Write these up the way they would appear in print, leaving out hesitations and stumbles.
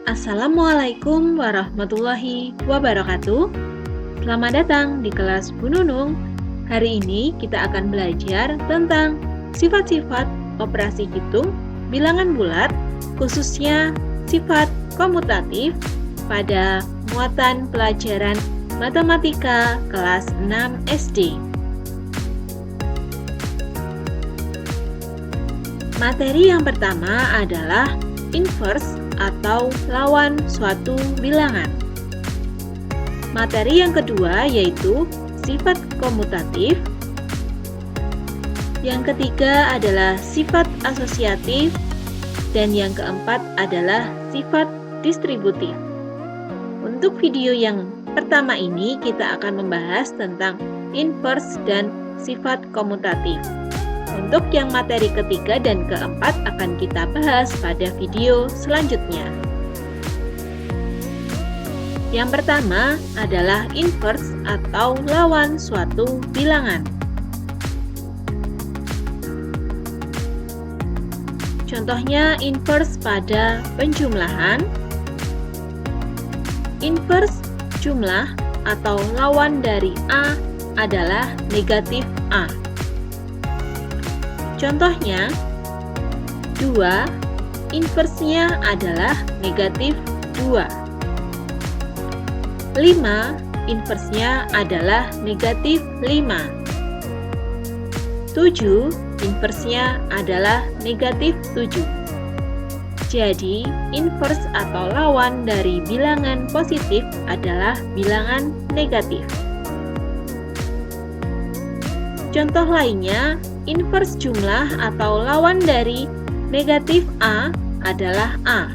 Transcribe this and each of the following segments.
Assalamualaikum warahmatullahi wabarakatuh. Selamat datang di kelas Bu Nunung. Hari ini kita akan belajar tentang sifat-sifat operasi hitung bilangan bulat, khususnya sifat komutatif pada muatan pelajaran matematika kelas 6 SD. Materi yang pertama adalah inverse atau lawan suatu bilangan. Materi yang kedua yaitu sifat komutatif. Yang ketiga adalah sifat asosiatif dan yang keempat adalah sifat distributif. Untuk video yang pertama ini kita akan membahas tentang inverse dan sifat komutatif. Untuk yang materi ketiga dan keempat akan kita bahas pada video selanjutnya. Yang pertama adalah inverse atau lawan suatu bilangan. Contohnya inverse pada penjumlahan. Inverse jumlah atau lawan dari A adalah negatif A. Contohnya, 2 inversnya adalah negatif 2. 5 inversnya adalah negatif 5. 7 inversnya adalah negatif 7. Jadi, inverse atau lawan dari bilangan positif adalah bilangan negatif. Contoh lainnya, inverse jumlah atau lawan dari negatif A adalah A.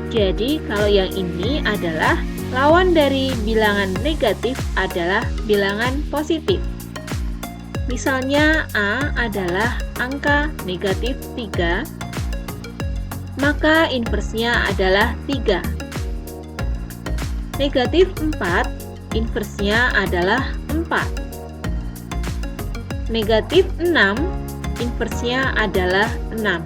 Jadi, kalau yang ini adalah lawan dari bilangan negatif adalah bilangan positif. Misalnya A adalah angka negatif 3, maka inversnya adalah 3. Negatif 4, inversnya adalah 4. Negatif 6, inversnya adalah 6.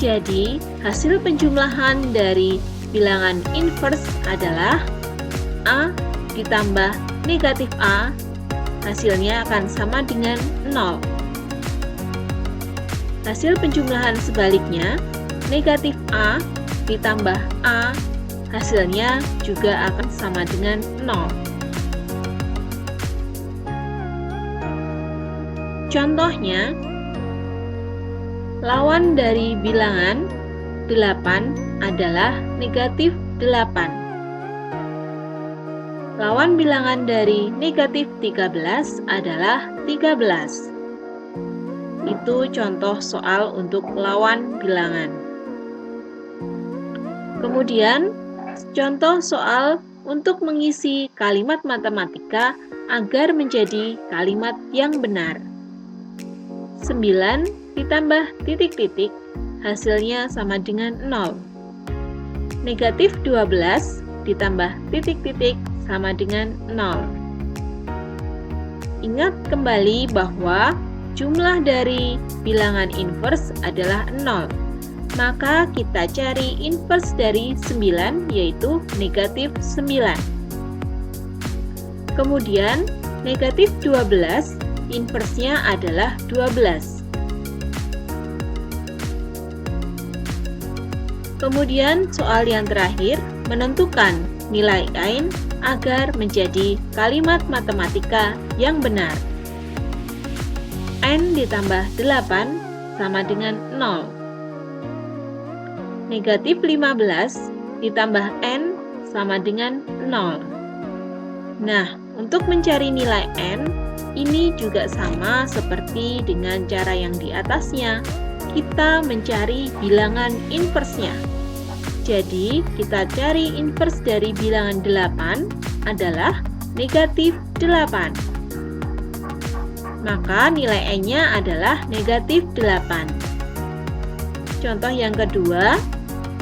Jadi, hasil penjumlahan dari bilangan inverse adalah A ditambah negatif A, hasilnya akan sama dengan 0. Hasil penjumlahan sebaliknya, negatif A ditambah A, hasilnya juga akan sama dengan 0. Contohnya, lawan dari bilangan 8 adalah negatif 8. Lawan bilangan dari negatif 13 adalah 13. Itu contoh soal untuk lawan bilangan. Kemudian, contoh soal untuk mengisi kalimat matematika agar menjadi kalimat yang benar. 9 ditambah titik-titik, hasilnya sama dengan 0. Negatif 12 ditambah titik-titik sama dengan 0. Ingat kembali bahwa jumlah dari bilangan inverse adalah 0. Maka kita cari inverse dari 9 yaitu negatif 9. Kemudian negatif 12 inversnya adalah 12. Kemudian soal yang terakhir, menentukan nilai n agar menjadi kalimat matematika yang benar. N ditambah 8 sama dengan 0. Negatif 15 ditambah n sama dengan 0. Nah, untuk mencari nilai n, ini juga sama seperti dengan cara yang di atasnya. Kita mencari bilangan inversenya. Jadi, kita cari inverse dari bilangan 8 adalah negatif 8. Maka nilai n-nya adalah negatif 8. Contoh yang kedua,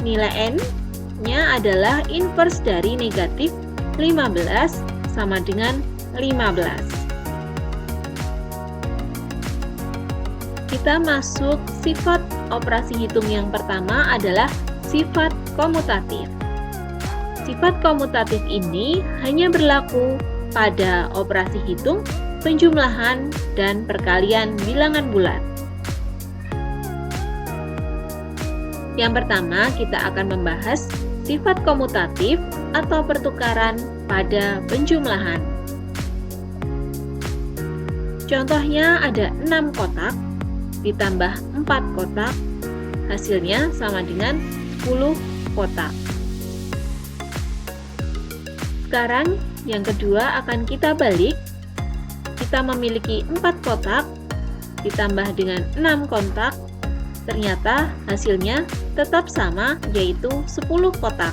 nilai n-nya adalah inverse dari negatif 15 sama dengan 15. kita masuk sifat operasi hitung yang pertama adalah sifat komutatif. Sifat komutatif ini hanya berlaku pada operasi hitung, penjumlahan, dan perkalian bilangan bulat. Yang pertama, kita akan membahas sifat komutatif atau pertukaran pada penjumlahan. Contohnya ada 6 kotak ditambah 4 kotak, hasilnya sama dengan 10 kotak. Sekarang yang kedua akan kita balik. Kita memiliki 4 kotak ditambah dengan 6 kotak, ternyata hasilnya tetap sama, yaitu 10 kotak.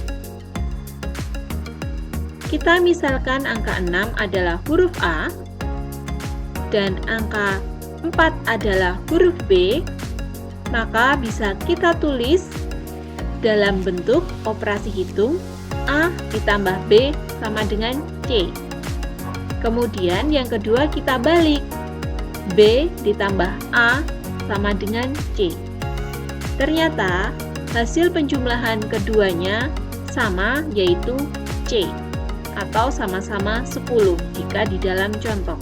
Kita misalkan angka 6 adalah huruf A dan angka 4 adalah huruf B, maka bisa kita tulis dalam bentuk operasi hitung A ditambah B sama dengan C. Kemudian yang kedua kita balik, B ditambah A sama dengan C. Ternyata hasil penjumlahan keduanya sama, yaitu C, atau sama-sama 10 jika di dalam contoh.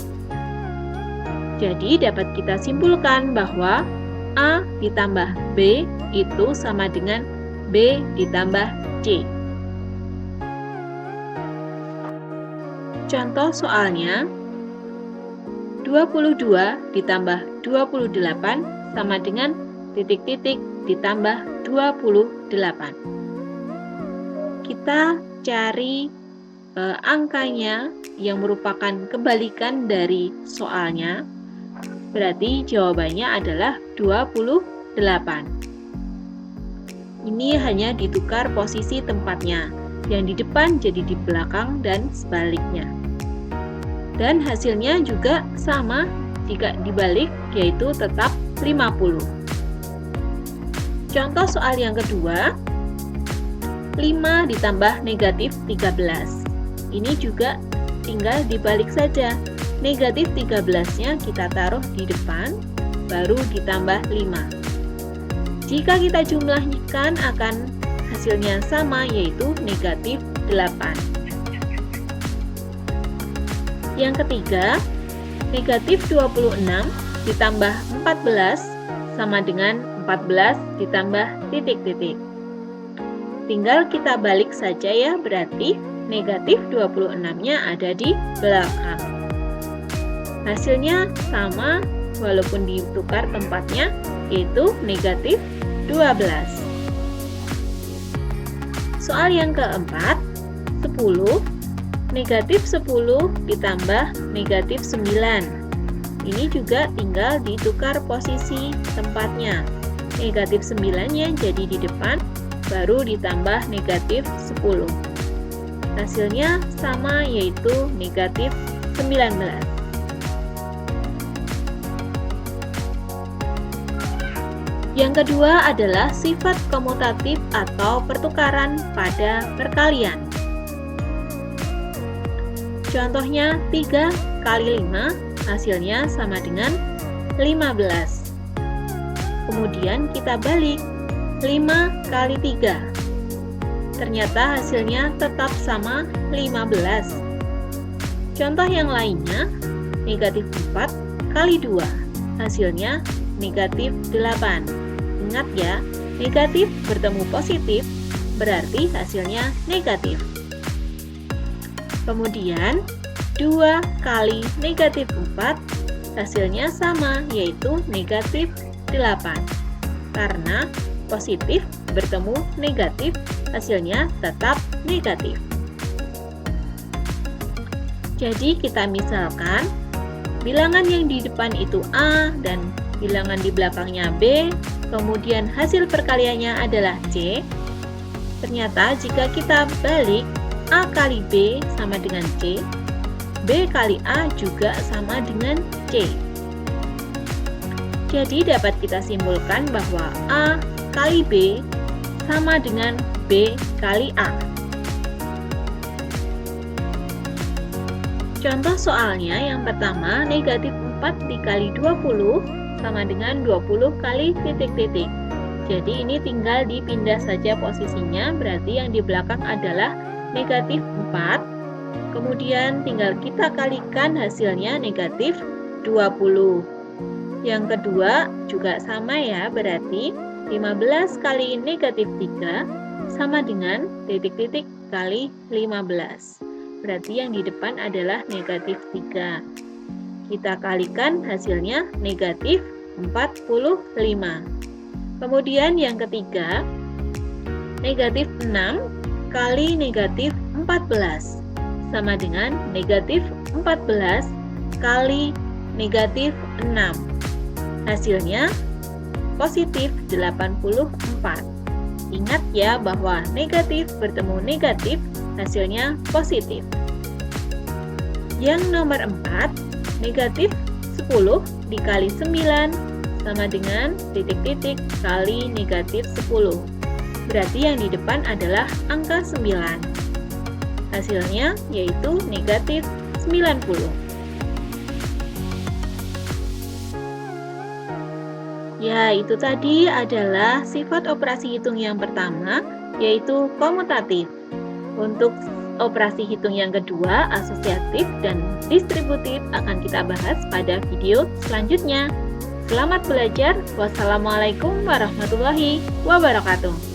Jadi dapat kita simpulkan bahwa A ditambah B itu sama dengan B ditambah C. Contoh soalnya, 22 ditambah 28 sama dengan titik-titik ditambah 28. Kita cari angkanya yang merupakan kebalikan dari soalnya. Berarti jawabannya adalah 28. Ini hanya ditukar posisi tempatnya. Yang di depan jadi di belakang dan sebaliknya. Dan hasilnya juga sama jika dibalik, yaitu tetap 50. Contoh soal yang kedua, 5 ditambah negatif 13. Ini juga tinggal dibalik saja. Negatif 13-nya kita taruh di depan, baru ditambah 5. Jika kita jumlahkan akan hasilnya sama, yaitu negatif 8. Yang ketiga, negatif 26 ditambah 14 sama dengan 14 ditambah titik-titik. Tinggal kita balik saja ya, berarti negatif 26-nya ada di belakang. Hasilnya sama walaupun ditukar tempatnya, yaitu negatif 12. Soal yang keempat, 10 negatif 10 ditambah negatif 9. Ini juga tinggal ditukar posisi tempatnya. Negatif 9-nya jadi di depan, baru ditambah negatif 10. Hasilnya sama, yaitu negatif 19. Yang kedua adalah sifat komutatif atau pertukaran pada perkalian. Contohnya 3 kali 5 hasilnya sama dengan 15. Kemudian kita balik 5 kali 3. Ternyata hasilnya tetap sama 15. Contoh yang lainnya, negatif 4 kali 2 hasilnya negatif 8. Ingat ya, negatif bertemu positif berarti hasilnya negatif. Kemudian 2 kali negatif 4 hasilnya sama, yaitu negatif 8. Karena positif bertemu negatif, hasilnya tetap negatif. Jadi kita misalkan bilangan yang di depan itu A dan bilangan di belakangnya B, kemudian hasil perkaliannya adalah C. Ternyata jika kita balik, A kali B sama dengan C, B kali A juga sama dengan C. Jadi dapat kita simpulkan bahwa A kali B sama dengan B kali A. Contoh soalnya yang pertama, negatif 4 dikali 20 sama dengan 20 kali titik-titik. Jadi ini tinggal dipindah saja posisinya, berarti yang di belakang adalah negatif 4. Kemudian tinggal kita kalikan hasilnya negatif 20. Yang kedua juga sama ya, berarti 15 kali negatif 3 sama dengan titik-titik kali 15. Berarti yang di depan adalah negatif 3. Kita kalikan hasilnya negatif 45. Kemudian yang ketiga, negatif 6 kali negatif 14 sama dengan negatif 14 kali negatif 6. Hasilnya positif 84. Ingat ya bahwa negatif bertemu negatif, hasilnya positif. Yang nomor 4, negatif 10 dikali 9 sama dengan titik-titik kali negatif 10. Berarti yang di depan adalah angka 9. Hasilnya yaitu negatif 90. Ya, itu tadi adalah sifat operasi hitung yang pertama, yaitu komutatif. Untuk operasi hitung yang kedua, asosiatif dan distributif, akan kita bahas pada video selanjutnya. Selamat belajar. Wassalamualaikum warahmatullahi wabarakatuh.